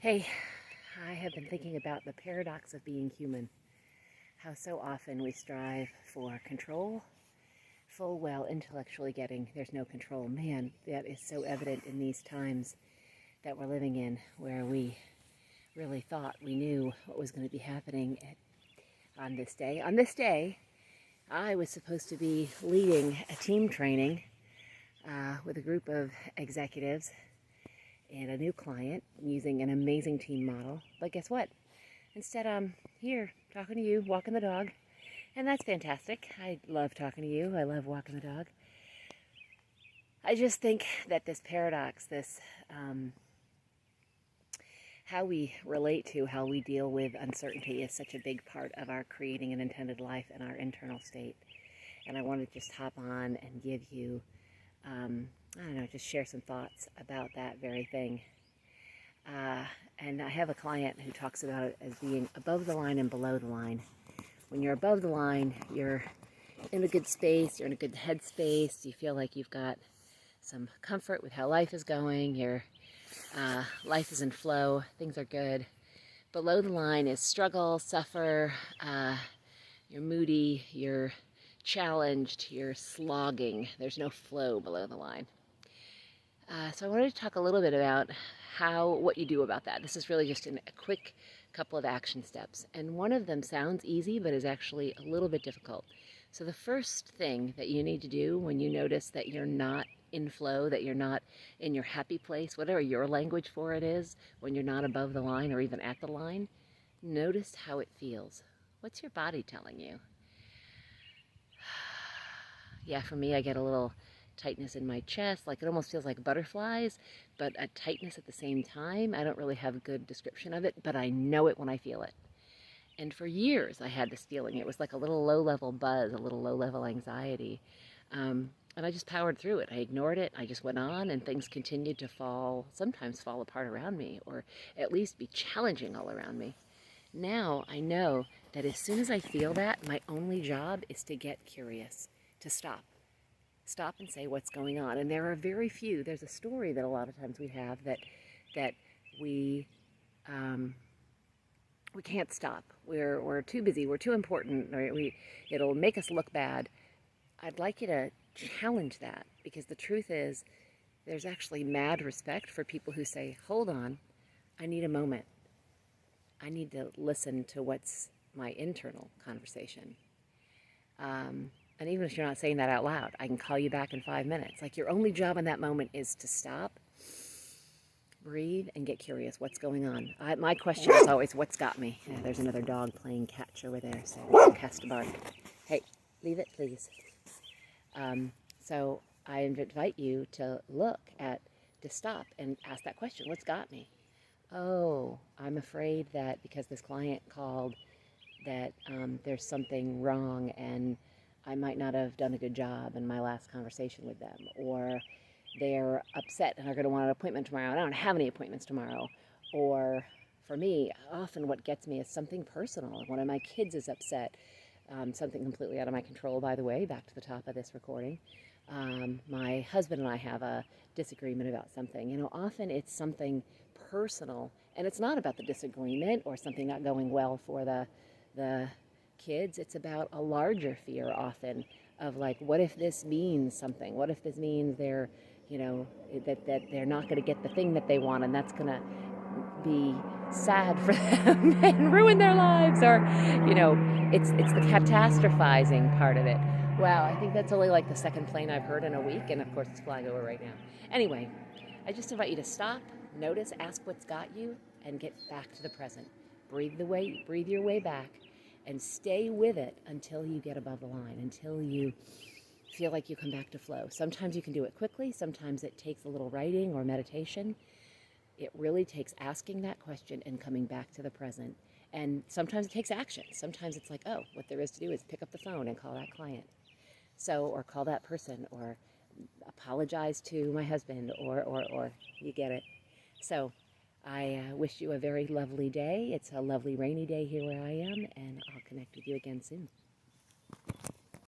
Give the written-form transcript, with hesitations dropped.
Hey, I have been thinking about the paradox of being human. How so often we strive for control, full well intellectually getting there's no control. Man, that is so evident in these times that we're living in, where we really thought we knew what was going to be happening on this day. On this day, I was supposed to be leading a team training with a group of executives and a new client using an amazing team model. But guess what? Instead, I'm here talking to you, walking the dog, and that's fantastic. I love talking to you. I love walking the dog. I just think that this paradox, this how we relate to, how we deal with uncertainty is such a big part of our creating an intended life and our internal state. And I want to just hop on and give you I don't know, just share some thoughts about that very thing. And I have a client who talks about it as being above the line and below the line. When you're above the line, you're in a good space, you're in a good headspace, you feel like you've got some comfort with how life is going, your life is in flow, things are good. Below the line is struggle, suffer, you're moody, you're challenged, you're slogging. There's no flow below the line. So I wanted to talk a little bit about what you do about that. This is really just a quick couple of action steps. And one of them sounds easy, but is actually a little bit difficult. So the first thing that you need to do when you notice that you're not in flow, that you're not in your happy place, whatever your language for it is, when you're not above the line or even at the line, notice how it feels. What's your body telling you? Yeah, for me, I get a little tightness in my chest, like it almost feels like butterflies, but a tightness at the same time. I don't really have a good description of it, but I know it when I feel it. And for years, I had this feeling. It was like a little low-level buzz, a little low-level anxiety. And I just powered through it. I ignored it. I just went on, and things continued to sometimes fall apart around me, or at least be challenging all around me. Now I know that as soon as I feel that, my only job is to get curious, to stop and say what's going on. And there are very few. There's a story that a lot of times we have that we can't stop. We're too busy. We're too important. Or it'll make us look bad. I'd like you to challenge that, because the truth is, there's actually mad respect for people who say, "Hold on, I need a moment. I need to listen to what's my internal conversation." And even if you're not saying that out loud, I can call you back in 5 minutes. Like, your only job in that moment is to stop, breathe, and get curious. What's going on? My question is always, what's got me? Yeah, there's another dog playing catch over there, so he has to bark. Hey, leave it, please. So I invite you to stop and ask that question. What's got me? Oh, I'm afraid that because this client called that there's something wrong and I might not have done a good job in my last conversation with them, or they're upset and are going to want an appointment tomorrow. I don't have any appointments tomorrow. Or for me, often what gets me is something personal. One of my kids is upset, something completely out of my control, by the way, back to the top of this recording. My husband and I have a disagreement about something. You know, often it's something personal, and it's not about the disagreement or something not going well for the kids. It's about a larger fear often of, like, what if this means something? What if this means they're, that they're not going to get the thing that they want, and that's going to be sad for them and ruin their lives? Or, it's the catastrophizing part of it. Wow, I think that's only like the second plane I've heard in a week, and of course it's flying over right now. Anyway, I just invite you to stop, notice, ask what's got you, and get back to the present. Breathe your way back, and stay with it until you get above the line, until you feel like you come back to flow. Sometimes you can do it quickly. Sometimes it takes a little writing or meditation. It really takes asking that question and coming back to the present. And sometimes it takes action. Sometimes it's like, oh, what there is to do is pick up the phone and call that client. Or call that person, or apologize to my husband, or you get it. So I wish you a very lovely day. It's a lovely rainy day here where I am, and I'll connect with you again soon.